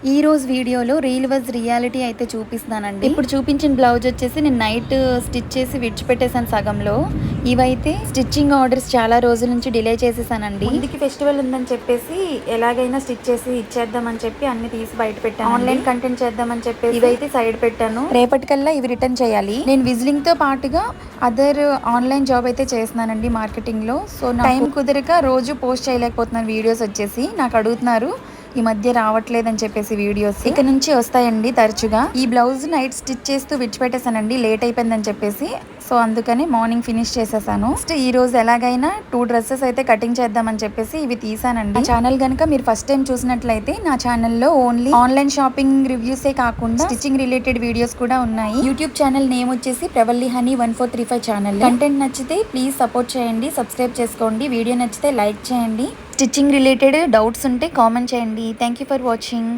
ఈ రోజు వీడియోలో రీల్ వాజ్ రియాలిటీ అయితే చూపిస్తున్నానండి. ఇప్పుడు చూపించిన బ్లౌజ్ వచ్చేసి నేను నైట్ స్టిచ్ చేసి విడిచిపెట్టేసాను సగంలో. ఇవైతే స్టిచ్చింగ్ ఆర్డర్స్ చాలా రోజుల నుంచి డిలే చేసేసానండి. ముందుకి ఫెస్టివల్ ఉందని చెప్పేసి ఎలాగైనా స్టిచ్ చేసి ఇచ్చేద్దామని చెప్పి అన్ని తీసి బయట పెట్టాను. ఆన్లైన్ కంటెంట్ చేద్దామని చెప్పి ఇవైతే సైడ్ పెట్టాను. రేపటికల్లా ఇవి రిటర్న్ చేయాలి. నేను విజిలింగ్ తో పాటుగా అదర్ ఆన్లైన్ జాబ్ అయితే చేస్తున్నానండి మార్కెటింగ్ లో. సో టైం కుదరక రోజు పోస్ట్ చేయలేకపోతున్నాను వీడియోస్ వచ్చేసి. నాకు అడుగుతున్నారు ఈ మధ్య రావట్లేదని చెప్పేసి వీడియోస్. ఇక నుంచి వస్తాయండి తరచుగా. ఈ బ్లౌజ్ నైట్ స్టిచ్ చేస్తూ విడిచిపెట్టేసానండి, లేట్ అయిపోయిందని చెప్పేసి. సో అందుకని మార్నింగ్ ఫినిష్ చేసేసాను. ఈ రోజు ఎలాగైనా 2 డ్రెస్సెస్ అయితే కటింగ్ చేద్దామని చెప్పేసి ఇవి తీసానండి. నా ఛానల్ గనుక మీరు ఫస్ట్ టైం చూసినట్లయితే నా ఛానల్లో ఓన్లీ ఆన్లైన్ షాపింగ్ రివ్యూసే కాకుండా స్టిచ్చింగ్ రిలేటెడ్ వీడియోస్ కూడా ఉన్నాయి. యూట్యూబ్ ఛానల్ నేమ్ వచ్చేసి ప్రవల్లి హనీ 1435 ఛానల్. కంటెంట్ నచ్చితే ప్లీజ్ సపోర్ట్ చేయండి, సబ్స్క్రైబ్ చేసుకోండి. వీడియో నచ్చితే లైక్ చేయండి. స్టిచ్చింగ్ రిలేటెడ్ డౌట్స్ ఉంటే కామెంట్ చేయండి. Thank you for watching.